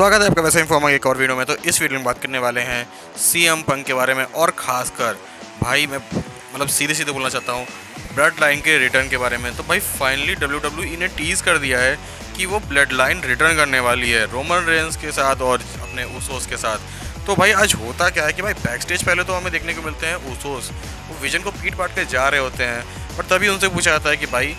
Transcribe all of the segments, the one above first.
स्वागत है आपका वैसे इन्फॉर्मा एक और वीडियो में। तो इस वीडियो में बात करने वाले हैं सीएम पंक के बारे में, और ख़ासकर भाई मैं सीधे सीधे बोलना चाहता हूँ ब्लड लाइन के रिटर्न के बारे में। तो भाई फाइनली WWE ने टीज़ कर दिया है कि वो ब्लड लाइन रिटर्न करने वाली है रोमन रेंस के साथ और अपने ऊसोस के साथ। तो भाई आज होता क्या है कि भाई बैक स्टेज पहले तो हमें देखने को मिलते हैं ऊसोस वो विजन को पीट पाट के जा रहे होते हैं, पर तभी उनसे पूछा जाता है कि भाई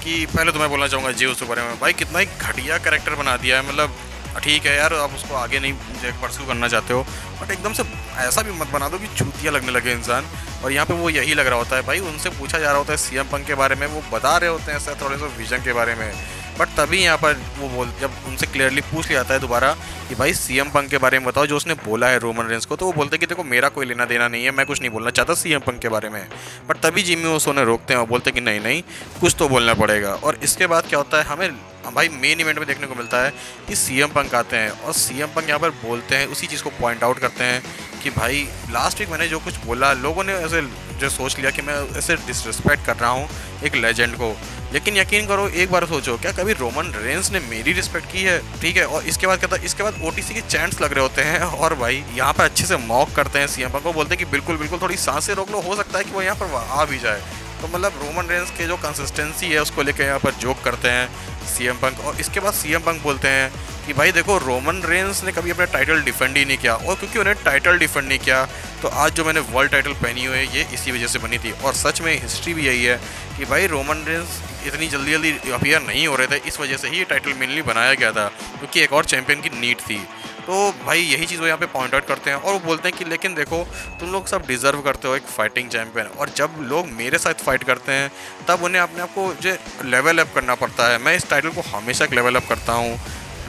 कि पहले तो मैं बोलना चाहूँगा जे उसके बारे में, भाई कितना ही घटिया कैरेक्टर बना दिया है। ठीक है यार, आप उसको आगे नहीं परस्यू करना चाहते हो, बट एकदम से ऐसा भी मत बना दो कि चूतिया लगने लगे इंसान। और यहाँ पे वो यही लग रहा होता है। भाई उनसे पूछा जा रहा होता है सीएम पंक के बारे में, वो बता रहे होते हैं ऐसा थोड़े से विजन के बारे में, बट तभी यहाँ पर वो जब उनसे क्लियरली पूछ लिया जाता है दोबारा कि भाई सीएम पंक के बारे में बताओ जो उसने बोला है रोमन रेंस को, तो वो बोलते हैं कि देखो मेरा कोई लेना देना नहीं है, मैं कुछ नहीं बोलना चाहता सीएम पंक के बारे में। बट तभी जिमी ओसो ने रोकते हैं और बोलते हैं कि नहीं नहीं कुछ तो बोलना पड़ेगा। और इसके बाद क्या होता है, हमें भाई मेन इवेंट में देखने को मिलता है कि सीएम पंक आते हैं और सीएम पंक यहाँ पर बोलते हैं, उसी चीज़ को पॉइंट आउट करते हैं कि भाई लास्ट वीक मैंने जो कुछ बोला लोगों ने ऐसे जो सोच लिया कि मैं ऐसे डिसरिस्पेक्ट कर रहा हूँ एक लेजेंड को, लेकिन यकीन करो एक बार सोचो क्या कभी रोमन रेंस ने मेरी रिस्पेक्ट की है? ठीक है। और इसके बाद क्या था, इसके बाद ओटीसी के चैंट्स लग रहे होते हैं और भाई यहाँ पर अच्छे से मॉक करते हैं सीएम पंक को, बोलते हैं कि बिल्कुल बिल्कुल थोड़ी सांसें रोक लो, हो सकता है कि वो यहाँ पर आ भी जाए। तो रोमन रेंस के जो कंसिस्टेंसी है उसको लेकर यहाँ पर जोक करते हैं सीएम पंक। और इसके बाद सीएम पंक बोलते हैं कि भाई देखो रोमन रेंस ने कभी अपना टाइटल डिफेंड ही नहीं किया, और क्योंकि उन्हें टाइटल डिफेंड नहीं किया तो आज जो मैंने वर्ल्ड टाइटल पहनी हुई है ये इसी वजह से बनी थी। और सच में हिस्ट्री भी यही है कि भाई रोमन रेंस इतनी जल्दी जल्दी अपीयर नहीं हो रहे थे, इस वजह से ही ये टाइटल मेनली बनाया गया था क्योंकि एक और चैंपियन की नीड थी। तो भाई यही चीज़ वो यहाँ पे पॉइंट आउट करते हैं और वो बोलते हैं कि लेकिन देखो तुम लोग सब डिज़र्व करते हो एक फाइटिंग चैंपियन, और जब लोग मेरे साथ फाइट करते हैं तब उन्हें अपने आप को जो लेवल अप करना पड़ता है। मैं इस टाइटल को हमेशा एक लेवल अप करता हूँ,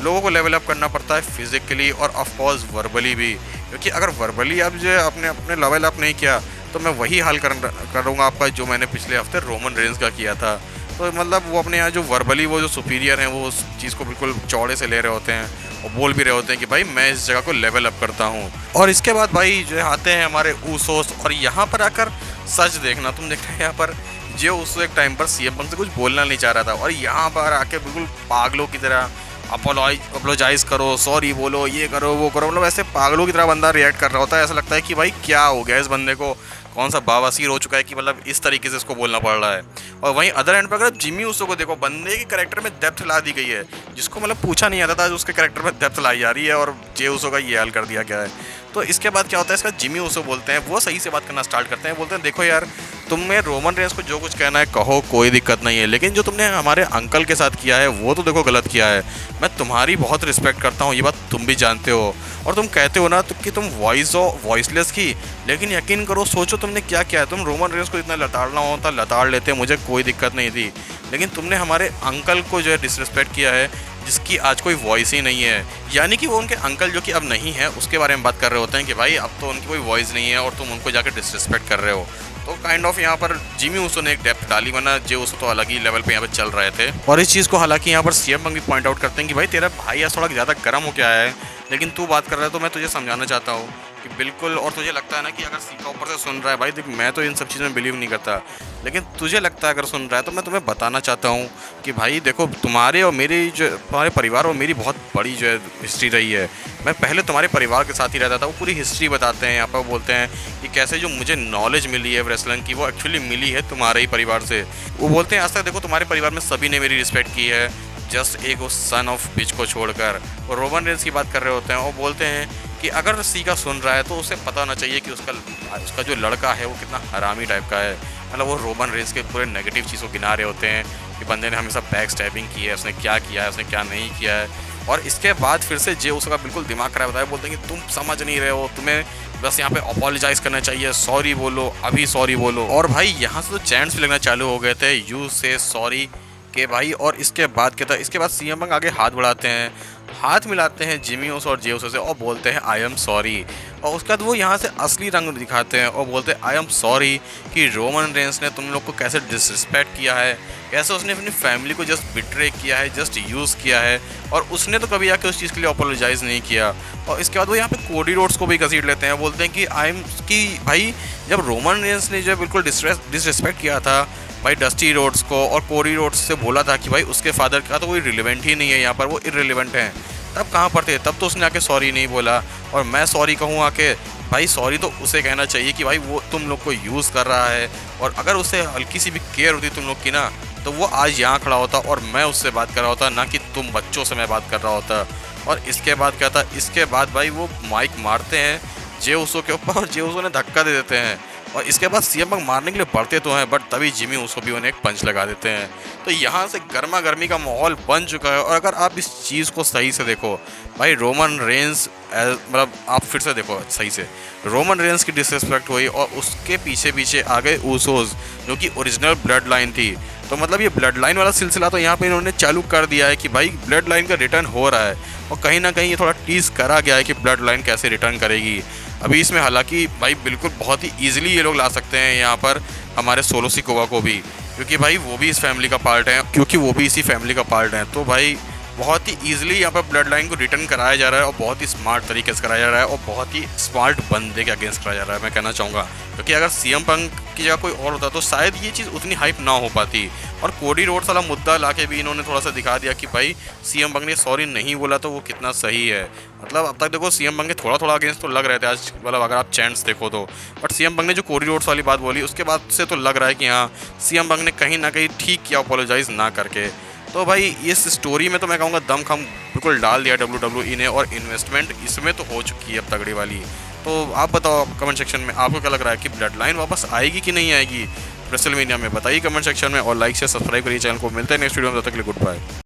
लोगों को लेवल अप करना पड़ता है फिजिकली और ऑफकोर्स वर्बली भी, क्योंकि अगर वर्बली आप जो अपने अपने लेवल अप नहीं किया तो मैं वही हाल करूँगा आपका जो मैंने पिछले हफ्ते रोमन रेंस का किया था। तो वो अपने यहाँ जो वर्बली वो जो सुपीरियर हैं वो उस चीज़ को बिल्कुल चौड़े से ले रहे होते हैं और बोल भी रहे होते हैं कि भाई मैं इस जगह को लेवल अप करता हूँ। और इसके बाद भाई जो आते हैं हमारे ऊसोस, और यहाँ पर आकर सच देखना, तुम देख रहे हैं यहाँ पर जो उस एक टाइम पर सीएम पंक से कुछ बोलना नहीं चाह रहा था और यहाँ पर आके बिल्कुल पागलों की तरह अपोलोजाइज करो, सॉरी बोलो, ये करो वो करो, ऐसे पागलों की तरह बंदा रिएक्ट कर रहा होता है। ऐसा लगता है कि भाई क्या हो गया इस बंदे को, कौन सा बावासीर हो चुका है कि इस तरीके से इसको बोलना पड़ रहा है। और वहीं अदर एंड पर अगर जिमी ऊसो को देखो, बंदे के कैरेक्टर में डेप्थ ला दी गई है, जिसको पूछा नहीं आता था उसके कैरेक्टर में डेप्थ लाई जा रही है और जे ऊसो का ये हाल कर दिया गया है। तो इसके बाद क्या होता है, इसका जिमी ऊसो बोलते हैं, वो सही से बात करना स्टार्ट करते हैं, बोलते हैं देखो यार तुम्हें रोमन रेंस को जो कुछ कहना है कहो, कोई दिक्कत नहीं है, लेकिन जो तुमने हमारे अंकल के साथ किया है वो तो देखो गलत किया है। मैं तुम्हारी बहुत रिस्पेक्ट करता हूँ, ये बात तुम भी जानते हो, और तुम कहते हो ना कि तुम वॉइस हो वॉइसलेस की, लेकिन यकीन करो सोचो तुमने क्या किया है। तुम रोमन रेंस को इतना लताड़ना होता लताड़ लेते, मुझे कोई दिक्कत नहीं थी, लेकिन तुमने हमारे अंकल को जो है डिसरिस्पेक्ट किया है जिसकी आज कोई वॉइस ही नहीं है। यानी कि वो उनके अंकल जो कि अब नहीं है उसके बारे में बात कर रहे होते हैं कि भाई अब तो उनकी कोई वॉइस नहीं है और तुम उनको जाकर डिसरिस्पेक्ट कर रहे हो। तो काइंड ऑफ यहाँ पर जिमी ऊसो ने एक डेप्थ डाली, वरना जे ऊसो तो अलग ही लेवल पे यहाँ पर चल रहे थे। और इस चीज़ को हालांकि यहाँ पर सीएम पंक भी पॉइंट आउट करते हैं कि भाई तेरा भाई आज थोड़ा ज़्यादा गर्म हो गया है, लेकिन तू बात कर रहा है तो मैं तुझे समझाना चाहता हूँ कि बिल्कुल, और तुझे लगता है ना कि अगर सीखा ऊपर से सुन रहा है, भाई देख मैं तो इन सब चीज़ों में बिलीव नहीं करता, लेकिन तुझे लगता है अगर सुन रहा है तो मैं तुम्हें बताना चाहता हूँ कि भाई देखो तुम्हारे और मेरी जो तुम्हारे परिवार और मेरी बहुत बड़ी जो है हिस्ट्री रही है। मैं पहले तुम्हारे परिवार के साथ ही रहता था, वो पूरी हिस्ट्री बताते हैं यहाँ पर, बोलते हैं कि कैसे जो मुझे नॉलेज मिली है रेसलिंग की वो एक्चुअली मिली है तुम्हारे ही परिवार से। वो बोलते हैं आज तक देखो तुम्हारे परिवार में सभी ने मेरी रिस्पेक्ट की है, जस्ट एक उस सन ऑफ बिच को छोड़कर। और रोमन रेंस की बात कर रहे होते हैं और बोलते हैं कि अगर सीका सुन रहा है तो उसे पता होना चाहिए कि उसका जो लड़का है वो कितना हरामी टाइप का है। वो रोमन रेंस के पूरे नेगेटिव चीज़ को गिना रहे होते हैं कि बंदे ने हमेशा बैक स्टैबिंग की है, उसने क्या किया है, उसने क्या नहीं किया है। और इसके बाद फिर से जे उसका बिल्कुल दिमाग खराब होता है, बोलते हैं कि तुम समझ नहीं रहे हो, तुम्हें बस यहाँ पे अपोलोजाइज करना चाहिए, सॉरी बोलो, अभी सॉरी बोलो। और भाई यहाँ से तो चैंट्स भी लगना चालू हो गए थे, यू से सॉरी के भाई। और इसके बाद क्या था, इसके बाद सीएम पंक आगे हाथ बढ़ाते हैं, हाथ मिलाते हैं जिमी ऊसो और जे ऊसो से और बोलते हैं आई एम सॉरी। और उसके बाद वो यहाँ से असली रंग दिखाते हैं और बोलते हैं आई एम सॉरी कि रोमन रेंस ने तुम लोग को कैसे डिसरिस्पेक्ट किया है, कैसे उसने अपनी फैमिली को जस्ट बिट्रे किया है, जस्ट यूज़ किया है, और उसने तो कभी आके उस चीज़ के लिए अपोलोजाइज़ नहीं किया। और इसके बाद वो यहाँ पे कोडी रोड्स को भी घसीट लेते हैं, बोलते हैं कि भाई जब रोमन रेंस ने जो बिल्कुल डिसरिस्पेक्ट किया था भाई डस्टी रोड्स को और कोडी रोड्स से बोला था कि भाई उसके फादर का तो कोई रिलेवेंट ही नहीं है यहाँ पर, वो इररिलेवेंट है, तब कहाँ पर थे? तब तो उसने आके सॉरी नहीं बोला। और मैं सॉरी कहूँ आके, भाई सॉरी तो उसे कहना चाहिए कि भाई वो तुम लोग को यूज़ कर रहा है, और अगर उसे हल्की सी भी केयर होती तुम लोग की ना, तो वो आज यहाँ खड़ा होता और मैं उससे बात कर रहा होता, ना कि तुम बच्चों से मैं बात कर रहा होता। और इसके बाद क्या था, इसके बाद भाई वो माइक मारते हैं जे उसो के ऊपर, और जे उसो ने धक्का दे देते हैं। और इसके बाद सीएम पंक मारने के लिए बढ़ते तो हैं, बट तभी जिमी उसो भी उन्हें एक पंच लगा देते हैं। तो यहाँ से गर्मा गर्मी का माहौल बन चुका है। और अगर आप इस चीज़ को सही से देखो भाई, रोमन रेंस मतलब आप फिर से देखो सही से, रोमन रेंस की डिसरिस्पेक्ट हुई और उसके पीछे पीछे आ गए ऊसोस, जो कि ओरिजिनल ब्लड लाइन थी। तो मतलब ये ब्लड लाइन वाला सिलसिला तो यहाँ पे इन्होंने चालू कर दिया है कि भाई ब्लड लाइन का रिटर्न हो रहा है। और कहीं ना कहीं ये थोड़ा टीज करा गया है कि ब्लड लाइन कैसे रिटर्न करेगी। अभी इसमें हालांकि भाई बिल्कुल बहुत ही ईजिली ये लोग ला सकते हैं यहाँ पर हमारे सोलो सिकोवा को भी, क्योंकि भाई वो भी इस फैमिली का पार्ट है, क्योंकि वो भी इसी फैमिली का पार्ट है। तो भाई बहुत ही ईजिली यहाँ पर ब्लड लाइन को रिटर्न कराया जा रहा है, और बहुत ही स्मार्ट तरीके से कराया जा रहा है, और बहुत ही स्मार्ट बंदे के अगेंस्ट कराया जा रहा है, मैं कहना चाहूँगा। क्योंकि अगर सीएम पंक की जगह कोई और होता तो शायद ये चीज़ उतनी हाइप ना हो पाती। और कोडी रोड्स वाला मुद्दा लाके भी इन्होंने थोड़ा सा दिखा दिया कि भाई सीएम पंक ने सॉरी नहीं बोला तो वो कितना सही है। मतलब अब तक देखो सीएम पंक के थोड़ा थोड़ा अगेंस्ट तो लग रहे थे आज, मतलब अगर आप चैंट्स देखो तो, बट सीएम पंक ने जो कोडी रोड्स वाली बात बोली उसके बाद से तो लग रहा है कि हाँ सीएम पंक ने कहीं ना कहीं ठीक किया अपोलोजाइज ना करके। तो भाई इस स्टोरी में तो मैं कहूँगा दम खम बिल्कुल डाल दिया WWE ने, और इन्वेस्टमेंट इसमें तो हो चुकी है अब तगड़ी वाली। तो आप बताओ कमेंट सेक्शन में आपको क्या लग रहा है कि ब्लड लाइन वापस आएगी कि नहीं आएगी रेसलमेनिया में, बताइए कमेंट सेक्शन में। और लाइक से सब्सक्राइब करिए चैनल को। मिलते हैं नेक्स्ट वीडियो में, तब तक के लिए गुड बाय।